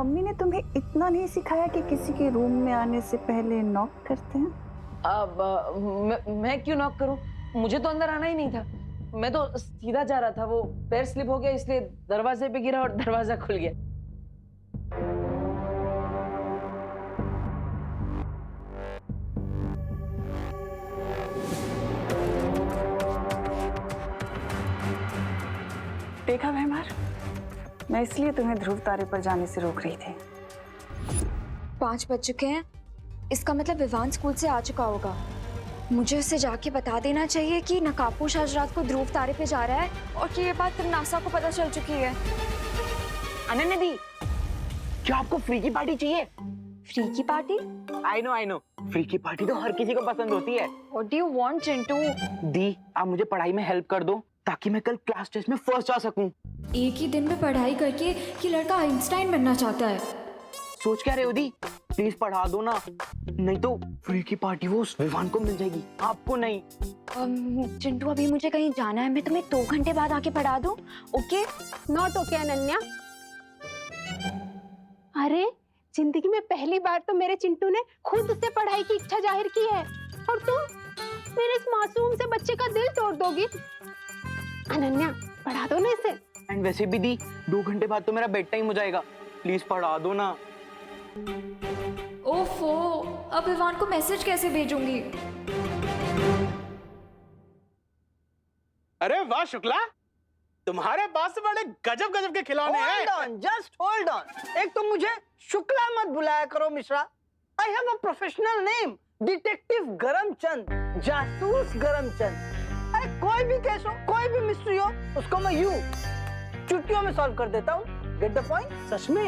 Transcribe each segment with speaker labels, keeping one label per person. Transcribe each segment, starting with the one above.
Speaker 1: Mummy ने तुम्हें इतना नहीं सिखाया कि किसी के रूम में आने से पहले नॉक करते हैं?
Speaker 2: अब मैं क्यों नॉक करूं? मुझे तो अंदर आना ही नहीं था। मैं तो सीधा जा रहा था, वो पैर स्लिप हो गया इसलिए दरवाजे पे गिरा और दरवाजा खुल गया।
Speaker 1: देखा भैमार, मैं इसलिए तुम्हें ध्रुव तारे पर जाने से रोक रही थी।
Speaker 3: 5 बज चुके हैं, इसका मतलब विवान स्कूल से आ चुका होगा। मुझे उसे जाके बता देना चाहिए कि नकाबपोश आज रात को ध्रुव तारे पे जा रहा है और कि ये बात नासा को पता चल चुकी है।
Speaker 4: अनन्या दी, क्या आपको फ्री की पार्टी चाहिए?
Speaker 3: फ्री की पार्टी?
Speaker 4: आई नो, फ्री की पार्टी तो हर किसी को पसंद होती है।
Speaker 3: What do you want, Chintu?
Speaker 4: दी, आप मुझे पढ़ाई में हेल्प कर दो ताकि मैं कल क्लास टेस्ट में फर्स्ट आ सकूं।
Speaker 3: एक ही दिन में पढ़ाई करके कि लड़का आइंस्टाइन बनना चाहता है।
Speaker 4: सोच क्या रहे हो दी? प्लीज पढ़ा दो ना, नहीं तो फ्री की पार्टी वो उस विवान को मिल जाएगी, आपको नहीं।
Speaker 3: चिंटू अभी मुझे कहीं जाना है, मैं तुम्हें 2 घंटे बाद आके पढ़ा दूं? ओके?
Speaker 5: Not okay Ananya. अरे जिंदगी में पहली बार तो मेरे चिंटू ने खुद से पढ़ाई की इच्छा जाहिर की है और तुम मेरे इस मासूम से बच्चे का दिल तोड़ दोगी। अनन्या पढ़ा दो ना इसे।
Speaker 4: एंड वैसे भी दी, 2 घंटे बाद तो मेरा बेड टाइम हो जाएगा, प्लीज पढ़ा दो ना।
Speaker 3: ओफो, अब विवान को मैसेज कैसे भेजूंगी?
Speaker 6: अरे वाह शुक्ला, तुम्हारे पास तो बड़े गजब गजब के खिलौने हैं।
Speaker 7: Hold on, just hold on. एक तो मुझे शुक्ला मत बुलाया करो Mishra. I have a professional name, detective Garamchand, जासूस गरमचंद। अरे कोई भी केस हो, कोई भी मिस्ट्री हो, उसको मैं यूं चुटकियों में सॉल्व कर देता हूँ। Get the point?
Speaker 6: सच में?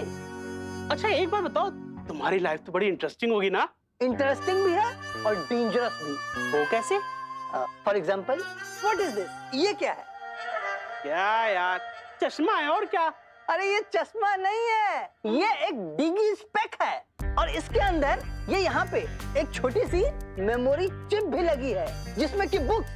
Speaker 6: अच्छा एक बात बताओ, तुम्हारी लाइफ तो बड़ी इंटरेस्टिंग होगी ना?
Speaker 7: इंटरेस्टिंग भी है और डेंजरस भी।
Speaker 6: वो कैसे?
Speaker 7: For example, what is this? ये क्या है?
Speaker 6: क्या यार, चश्मा है और क्या?
Speaker 7: अरे ये चश्मा नहीं है, ये एक डिगी स्पेक है और इसके अंदर ये यहाँ पे एक छोटी सी मेमोरी चिप भी लगी है जिसमें कि बुक्स,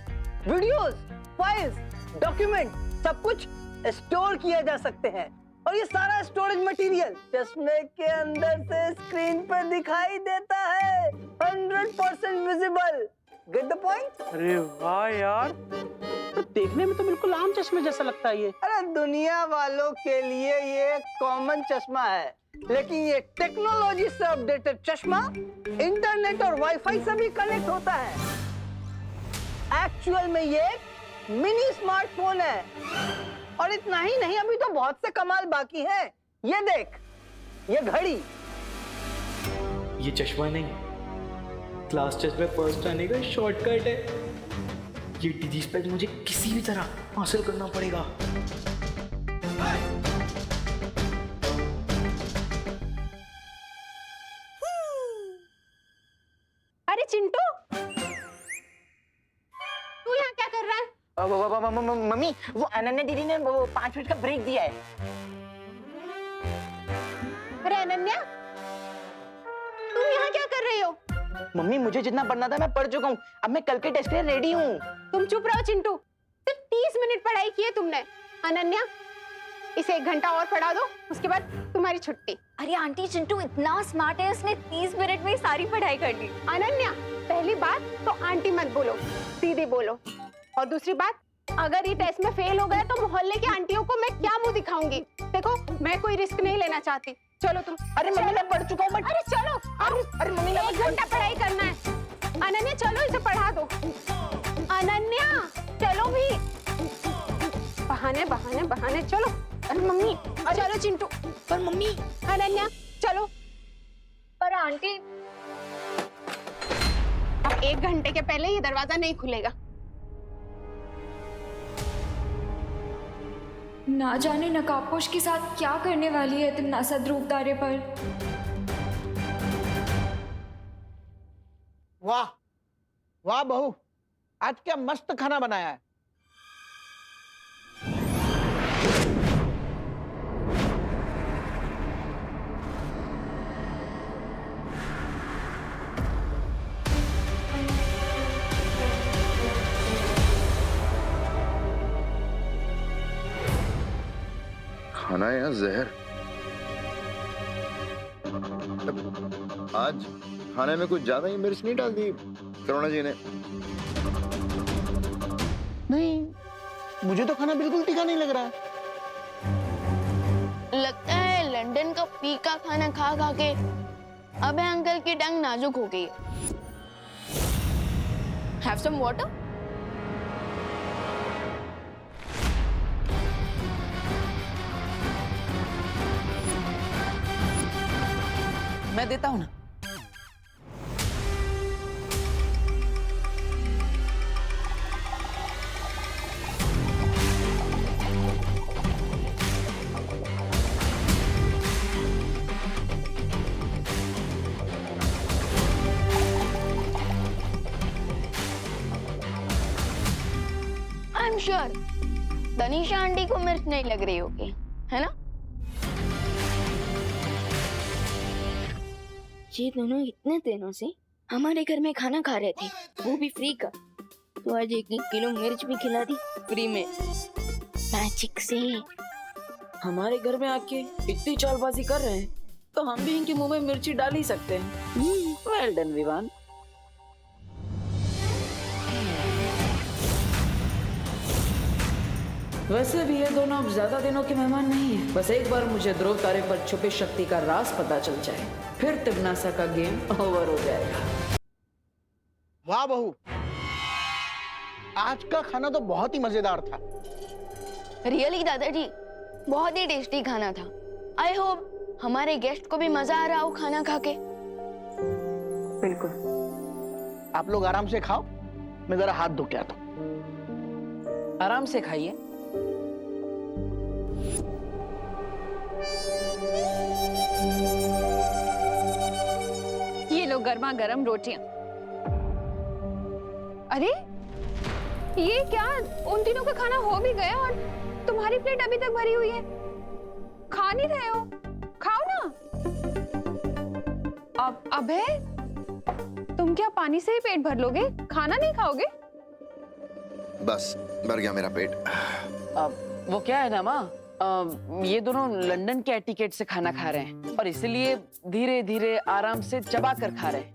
Speaker 7: वीडियोस, फाइल्स, डॉक्यूमेंट सब कुछ स्टोर किया जा सकते हैं और ये सारा स्टोरेज मटेरियल चश्मे के अंदर से स्क्रीन पर दिखाई देता है, 100% विजिबल। Get the point?
Speaker 6: अरे वाह यार, तो देखने में तो बिल्कुल आम चश्मे जैसा लगता है ये।
Speaker 7: अरे दुनिया वालों के लिए ये कॉमन चश्मा है, लेकिन ये टेक्नोलॉजी से अपडेटेड चश्मा इंटरनेट और वाईफाई से भी कनेक्ट होता है। एक्चुअल में ये मिनी स्मार्टफोन है और इतना ही नहीं, अभी तो बहुत से कमाल बाकी है। ये देख, ये घड़ी।
Speaker 8: ये चश्मा नहीं, क्लास टेस्ट में फर्स्ट आने का शॉर्टकट है। ये डिजी स्पेक मुझे किसी भी तरह हासिल करना पड़ेगा।
Speaker 5: अरे चिंटू, तू यहाँ क्या कर रहा है?
Speaker 4: मम्मी, वो अनन्या दीदी ने वो 5 मिनट का ब्रेक दिया है।
Speaker 5: अरे अनन्या, तुम यहाँ क्या कर रही हो?
Speaker 4: मम्मी मुझे जितना पढ़ना था मैं पढ़ चुका हूँ, अब मैं कल के टेस्ट के लिए रेडी हूँ।
Speaker 5: तुम चुप रहो चिंटू, सिर्फ 30 मिनट पढ़ाई की है तुमने। अनन्या, इसे 1 घंटा और पढ़ा दो, उसके बाद तुम्हारी छुट्टी।
Speaker 3: अरे आंटी, चिंटू इतना स्मार्ट है, उसने 30 मिनट में ही सारी पढ़ाई कर ली।
Speaker 5: अनन्या, पहली बात तो आंटी मत बोलो, सीधी बोलो। और दूसरी बात, अगर ये टेस्ट में फेल हो गया तो मोहल्ले की आंटियों को मैं क्या मुंह दिखाऊंगी? देखो, मैं कोई रिस्क नहीं लेना चाहती। चलो तुम।
Speaker 4: अरे मम्मी मैं पढ़ चुका हूँ।
Speaker 5: अरे चलो,
Speaker 4: अरे मम्मी
Speaker 5: 1 घंटा पढ़ाई करना है। अनन्या चलो, इसे पढ़ा दो। अनन्या चलो भी। बहाने बहाने बहाने, चलो।
Speaker 4: अरे मम्मी,
Speaker 5: चलो चिंटू।
Speaker 4: पर मम्मी।
Speaker 5: अनन्या चलो।
Speaker 3: पर आंटी,
Speaker 5: अब 1 घंटे के पहले ये दरवाजा नहीं खुलेगा।
Speaker 3: ना जाने नकाबपोश के साथ क्या करने वाली है तिमनासा ध्रुव तारे पर।
Speaker 7: वाह वाह बहू, आज क्या मस्त खाना बनाया है।
Speaker 9: खाना या जहर? आज खाने में कुछ ज्यादा ही मिर्च नहीं डाल दी करुणा जी ने?
Speaker 6: नहीं, मुझे तो खाना बिल्कुल तीखा नहीं लग रहा है।
Speaker 10: लगता है लंदन का फीका खाना खा खा के अब अंकल की टंग नाजुक हो गई है। Have some water?
Speaker 2: मैं देता हूँ ना।
Speaker 10: I'm sure तनीषा आंटी को मिर्च नहीं लग रही होगी, है ना? ये दोनों इतने दिनों से हमारे घर में खाना खा रहे थे, वो भी फ्री का। तो आज 1-1 किलो मिर्च भी खिला दी फ्री में, मैजिक से।
Speaker 2: हमारे घर में आके इतनी चालबाजी कर रहे हैं तो हम भी इनके मुंह में मिर्ची डाल ही सकते हैं। Well done Vivaan. वैसे भी ये दोनों अब ज्यादा दिनों के मेहमान नहीं है। बस एक बार मुझे ध्रुव तारे पर छुपी शक्ति का राज पता चल जाए, फिर तिमनासा का गेम ओवर हो जाएगा।
Speaker 6: वाह बहू, आज का खाना तो बहुत ही मजेदार था।
Speaker 10: रियली दादाजी, बहुत ही टेस्टी खाना था। आई होप हमारे गेस्ट को भी मजा आ रहा हो खाना खा के।
Speaker 1: बिल्कुल।
Speaker 6: आप लोग आराम से खाओ, मैं जरा हाथ धो के आता हूँ।
Speaker 2: आराम से खाइए।
Speaker 5: ये लो गर्मा गर्म रोटियां। अरे ये क्या, उन तीनों का खाना हो भी गया और तुम्हारी प्लेट अभी तक भरी हुई है। खा नहीं रहे हो? खाओ ना। अब अबे तुम क्या पानी से ही पेट भर लोगे, खाना नहीं खाओगे?
Speaker 9: बस भर गया मेरा पेट।
Speaker 2: वो क्या है ना माँ, ये दोनों लंदन के एटिकेट से खाना खा रहे हैं और इसलिए धीरे धीरे आराम से चबा कर खा रहे हैं,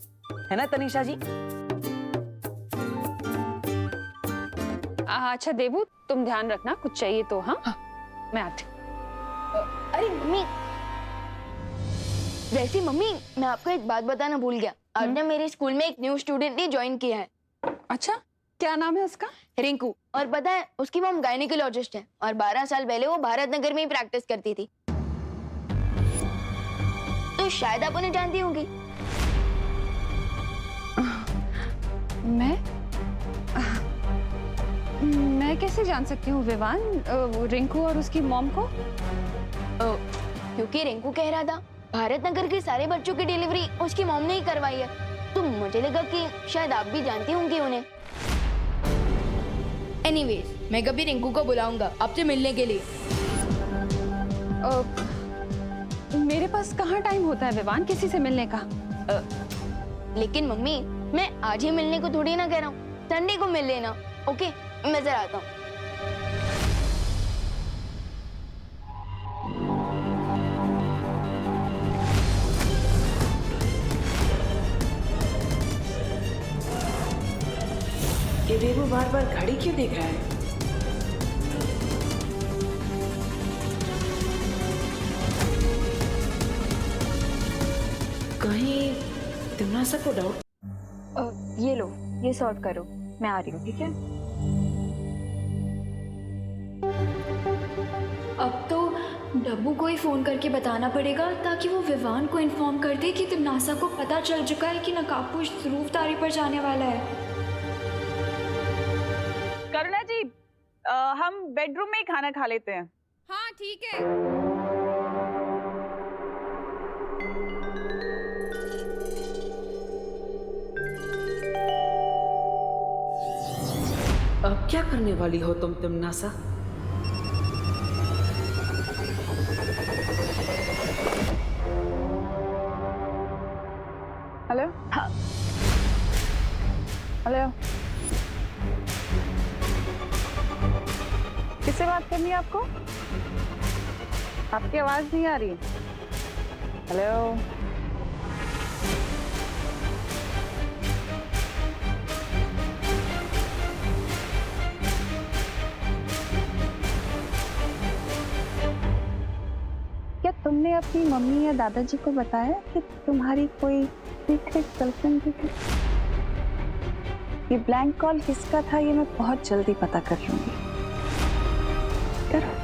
Speaker 2: है ना तनीषा जी?
Speaker 5: अच्छा देवू, तुम ध्यान रखना, कुछ चाहिए तो। हाँ, मैं आती।
Speaker 10: अरे मम्मी, वैसे मम्मी मैं आपको एक बात बताना भूल गया। आज ना मेरे स्कूल में एक न्यू स्टूडेंट ने ज्वाइन किया है।
Speaker 5: अच्छा, क्या नाम है उसका?
Speaker 10: रिंकू। और पता है उसकी मॉम गायनेकोलॉजिस्ट है और 12 साल पहले वो भारत नगर में ही प्रैक्टिस करती थी। तो शायद आप उन्हें जानती होंगी।
Speaker 5: मैं कैसे जान सकती हूँ विवान, रिंकू और उसकी मॉम को?
Speaker 10: क्योंकि रिंकू कह रहा था भारत नगर के सारे बच्चों की डिलीवरी उसकी मॉम ने ही करवाई है, तो मुझे लगा कि शायद आप भी जानती होंगी उन्हें। एनीवेज, मैं कभी रिंकू को बुलाऊंगा आपसे मिलने के लिए।
Speaker 5: मेरे पास कहाँ टाइम होता है विवान किसी से मिलने का।
Speaker 10: लेकिन मम्मी, मैं आज ही मिलने को थोड़ी ना कह रहा हूँ, संडे को मिल लेना। ओके, मैं जरा आता हूँ।
Speaker 2: ये देवू बार बार घड़ी क्यों देख रहा है? कहीं तिमनासा को डाउट?
Speaker 3: ये लो, ये सॉर्ट करो, मैं आ रही हूँ, ठीक है? अब तो डब्बू को ही फोन करके बताना पड़ेगा ताकि वो विवान को इन्फॉर्म कर दे कि तिमनासा को पता चल चुका है कि नकाबपोश ध्रुव तारे पर जाने वाला है।
Speaker 1: करुणा जी, हम बेडरूम में ही खाना खा लेते हैं।
Speaker 5: हाँ ठीक है।
Speaker 2: अब क्या करने वाली हो तुम तिमनासा?
Speaker 1: हेलो। हाँ। हेलो, किससे बात करनी है आपको? आपकी आवाज नहीं आ रही। हेलो। तुमने अपनी मम्मी या दादाजी को बताया कि तुम्हारी कोई सीक्रेट गर्लफ्रेंड भी थी? ये ब्लैंक कॉल किसका था ये मैं बहुत जल्दी पता कर लूंगी। करो।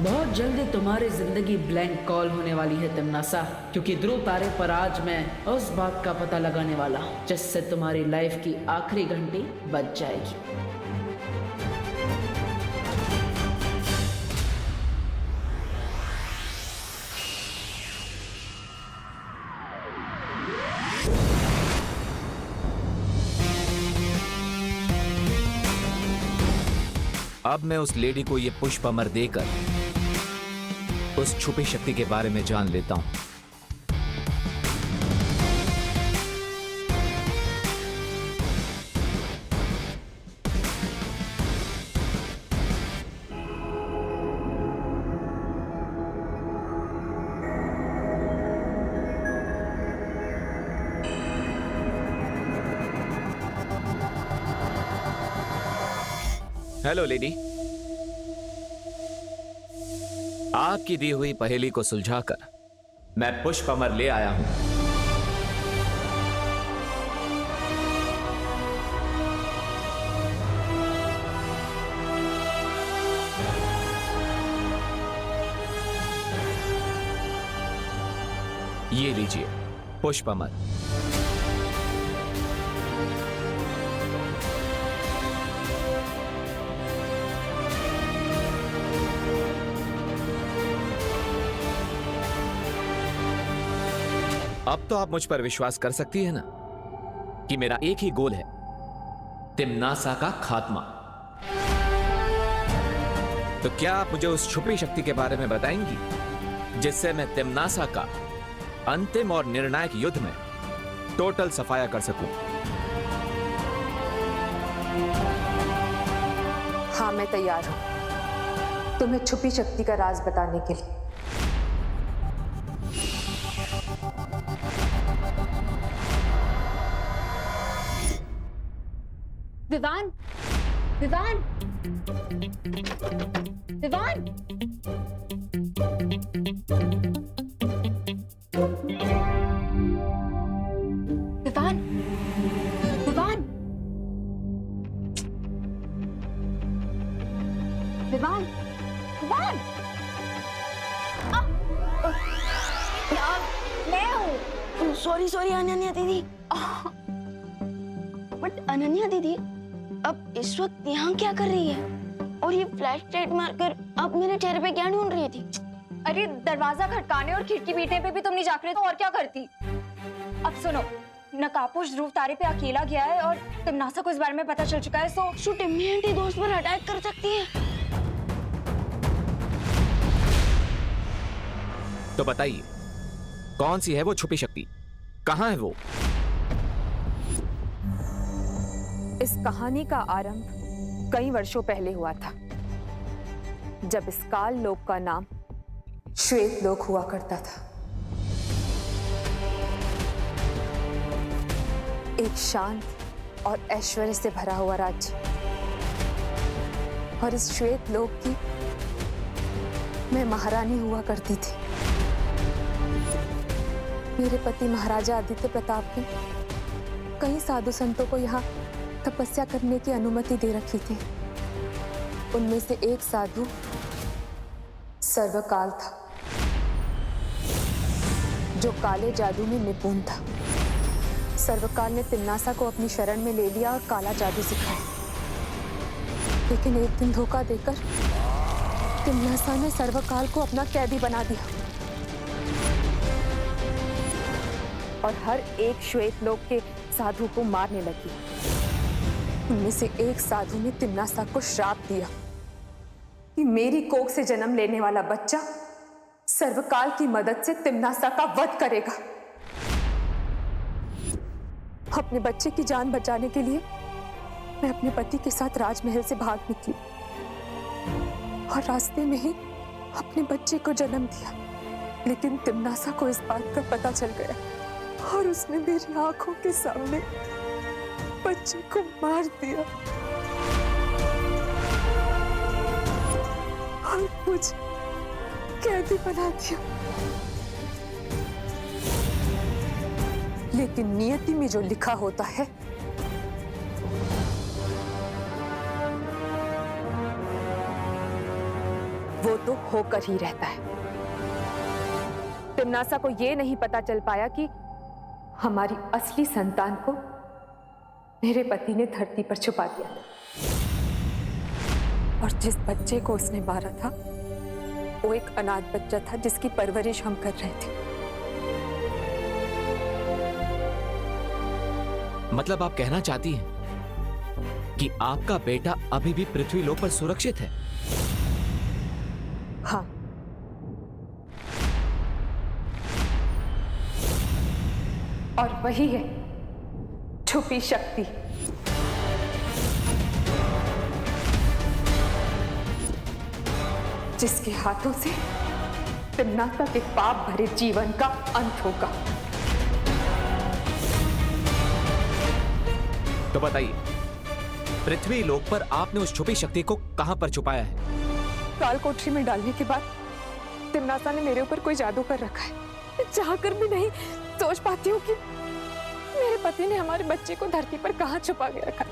Speaker 2: बहुत जल्दी तुम्हारी जिंदगी ब्लैंक कॉल होने वाली है तिमनासा, क्योंकि ध्रुव तारे पर आज मैं उस बात का पता लगाने वाला हूँ जिससे तुम्हारी लाइफ की आखिरी घंटी बज जाएगी।
Speaker 11: अब मैं उस लेडी को ये पुष्प अमर देकर उस छुपी शक्ति के बारे में जान लेता हूं। हेलो लेडी, आपकी दी हुई पहेली को सुलझाकर मैं पुष्प अमर ले आया हूं। ये लीजिए पुष्प अमर। अब तो आप मुझ पर विश्वास कर सकती है ना कि मेरा एक ही गोल है, तिमनासा का खात्मा। तो क्या आप मुझे उस छुपी शक्ति के बारे में बताएंगी जिससे मैं तिमनासा का अंतिम और निर्णायक युद्ध में टोटल सफाया कर सकूं?
Speaker 12: हाँ, मैं तैयार हूं तुम्हें छुपी शक्ति का राज बताने के लिए।
Speaker 3: विवान, विवान, विवान, विवान, विवान, विवान, विवान,
Speaker 10: मैं हूँ। सॉरी अनन्या दीदी। बट अनन्या दीदी अब इस वक्त यहाँ क्या कर रही है? और ये फ्लैश लाइट मारकर अब मेरे चेहरे पे क्या ढूंढ रही थी?
Speaker 3: अरे दरवाजा खटकाने और खिड़की पीटने पे भी तुम नहीं जाग रहे तो और क्या करती? अब सुनो, नकाबपोश ध्रुव तारे पे अकेला गया है और तिमनासा को इस बारे में पता चल चुका है। सो
Speaker 10: टिम्मी आंटी दोस्त पर अटैक कर सकती है।
Speaker 11: तो बताइए कौन सी है वो छुपी शक्ति, कहां है वो?
Speaker 12: इस कहानी का आरंभ कई वर्षों पहले हुआ था, जब इस काल लोक का नाम श्वेत लोक हुआ करता था। एक शांत और ऐश्वर्य से भरा हुआ राज्य। और इस श्वेत लोक की मैं महारानी हुआ करती थी। मेरे पति महाराजा आदित्य प्रताप ने कई साधु संतों को यहाँ तपस्या करने की अनुमति दे रखी थी। उनमें से एक साधु सर्वकाल था, जो काले जादू में निपुण था। सर्वकाल ने तिमनासा को अपनी शरण में ले लिया और काला जादू सिखाया। लेकिन एक दिन धोखा देकर तिमनासा ने सर्वकाल को अपना कैदी बना दिया और हर एक श्वेत लोक के साधु को मारने लगी। उनमें से एक साधु ने तिमनासा को श्राप दिया कि मेरी कोख से जन्म लेने वाला बच्चा सर्वकाल की मदद से तिमनासा का वध करेगा। अपने बच्चे की जान बचाने के लिए मैं अपने पति के साथ राजमहल से भाग निकली और रास्ते में ही अपने बच्चे को जन्म दिया। लेकिन तिमनासा को इस बात का पता चल गया और उसने मेरी आंखों के सामने बच्चे को मार दिया और मुझे कैदी बना दिया। लेकिन नियति में जो लिखा होता है वो तो होकर ही रहता है। तिम्नासा को ये नहीं पता चल पाया कि हमारी असली संतान को मेरे पति ने धरती पर छुपा दिया और जिस बच्चे को उसने मारा था वो एक अनाथ बच्चा था जिसकी परवरिश हम कर रहे थे।
Speaker 11: मतलब आप कहना चाहती हैं कि आपका बेटा अभी भी पृथ्वी लोक पर सुरक्षित है?
Speaker 12: हाँ, और वही है छुपी शक्ति। जिसके हाथों से तिम्नासा के पाप भरे जीवन का अंत होगा।
Speaker 11: तो बताइए, पृथ्वी लोक पर आपने उस छुपी शक्ति को कहां पर छुपाया है?
Speaker 12: काल कोठरी में डालने के बाद तिम्नासा ने मेरे ऊपर कोई जादू कर रखा है। मैं चाहकर भी नहीं सोच पाती हूँ कि मेरे पति ने हमारे बच्चे को धरती पर कहां छुपा के रखा है।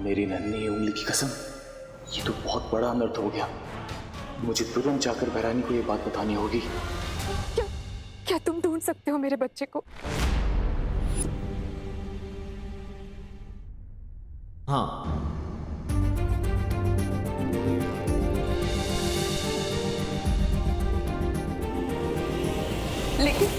Speaker 8: मेरी नन्ही उंगली की कसम, ये तो बहुत बड़ा अनर्थ हो गया। मुझे तुरंत जाकर बहरानी को ये बात बतानी होगी।
Speaker 12: क्या तुम ढूंढ सकते हो मेरे बच्चे को?
Speaker 8: हाँ,
Speaker 12: लेकिन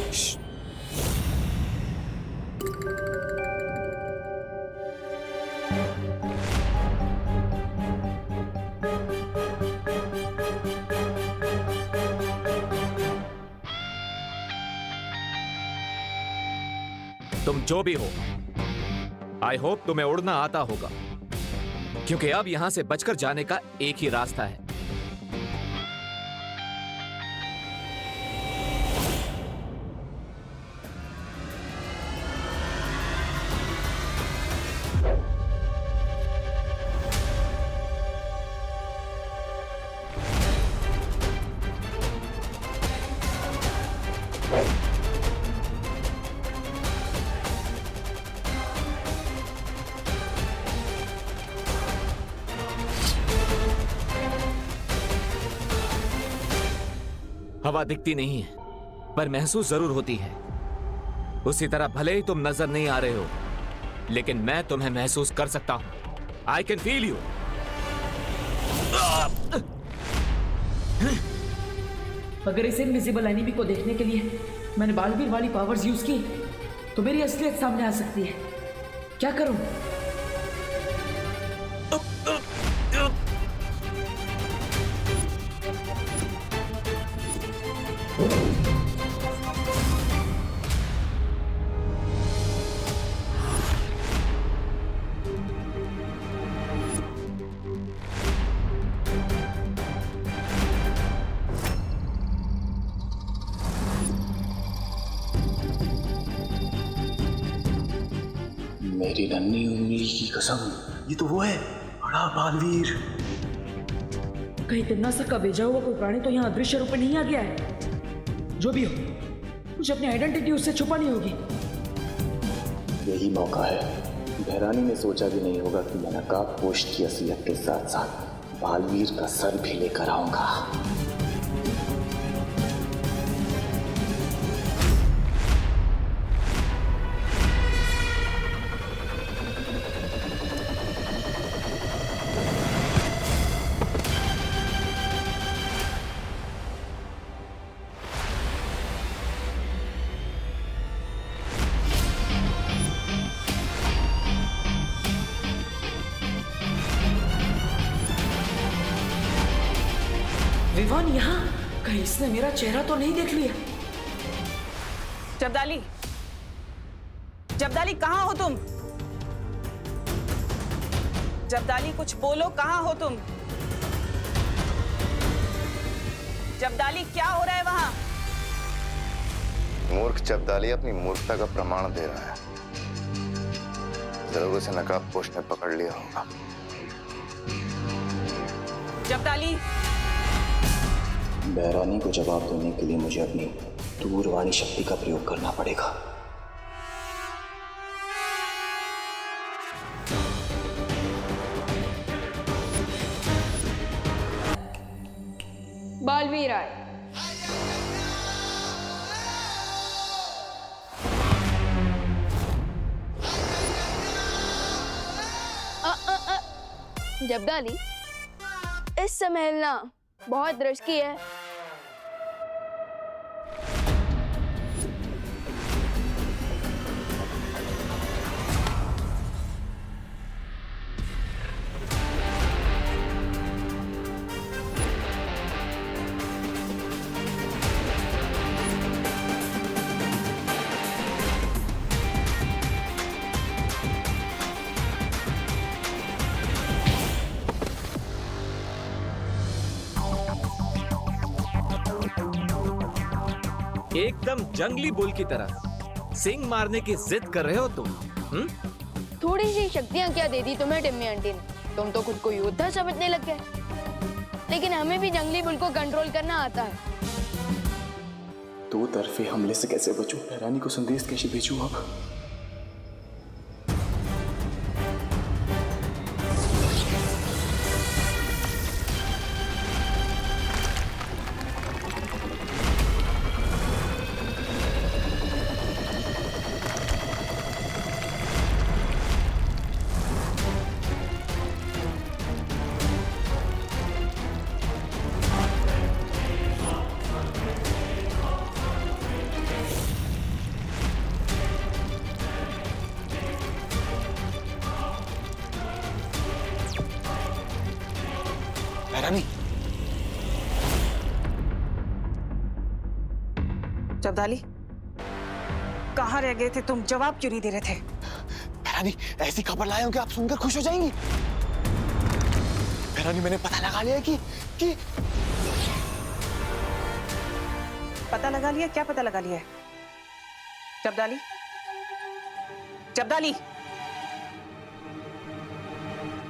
Speaker 11: तुम जो भी हो, आई होप तुम्हें उड़ना आता होगा, क्योंकि अब यहां से बचकर जाने का एक ही रास्ता है। हवा दिखती नहीं है पर महसूस जरूर होती है। उसी तरह भले ही तुम नजर नहीं आ रहे हो, लेकिन मैं तुम्हें महसूस कर सकता हूं। I can feel you.
Speaker 2: अगर इस इनविजिबल एनिमी को देखने के लिए मैंने बालवीर वाली पावर्स यूज की तो मेरी असलियत सामने आ सकती है। क्या करूं?
Speaker 8: मेरी नन्ही उंगली की कसम, ये तो वो है, बड़ा बालवीर।
Speaker 2: कहीं तिम्नासा का भेजा हुआ कोई प्राणी तो यहाँ अदृश्य रूप में नहीं आ गया है? जो भी हो, मुझे अपनी आइडेंटिटी उससे छुपानी होगी।
Speaker 8: यही मौका है। बहरानी ने सोचा भी नहीं होगा कि मैं नकाबपोश की असलियत के साथ साथ बालवीर का सर भी लेकर आऊंगा।
Speaker 2: विवान यहाँ? कहीं इसने मेरा चेहरा तो नहीं देख लिया?
Speaker 13: जब्दाली, जब्दाली कहाँ हो तुम? जब्दाली कुछ बोलो, कहाँ हो तुम? जब्दाली क्या हो रहा है वहां?
Speaker 9: मूर्ख जब्दाली अपनी मूर्खता का प्रमाण दे रहा है। लोग उसे नकाबपोश ने पकड़ लिया होगा।
Speaker 13: जब्दाली,
Speaker 14: बहरानी को जवाब देने के लिए मुझे अपनी दूरवाणी शक्ति का प्रयोग करना पड़ेगा।
Speaker 10: बालवीर आए। जब्दाली, इस समय हिलना बहुत रिस्की है।
Speaker 11: एकदम जंगली बुल की तरह सिंग मारने की जिद कर रहे हो तुम?
Speaker 10: थोड़ी सी शक्तियां क्या दे दी तुम्हें टिम्मी आंटी ने? तुम तो खुद को योद्धा समझने लग गए। लेकिन हमें भी जंगली बुल को कंट्रोल करना आता है।
Speaker 14: दो तरफे हमले से कैसे बचूं? बहरानी को संदेश कैसे भेजूं अब?
Speaker 13: बहरानी, जब्दाली, कहाँ रह गए थे तुम? जवाब क्यों नहीं दे रहे थे?
Speaker 14: बहरानी, ऐसी खबर लाया हूं कि आप सुनकर खुश हो जाएंगी। बहरानी, मैंने पता लगा लिया कि
Speaker 13: पता लगा लिया? क्या पता लगा लिया है? जब्दाली, जब्दाली,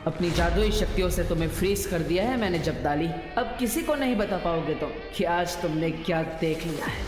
Speaker 2: अपनी जादुई शक्तियों से तुम्हें फ्रीज कर दिया है मैंने जब्दाली। अब किसी को नहीं बता पाओगे तुम कि आज तुमने क्या देख लिया है।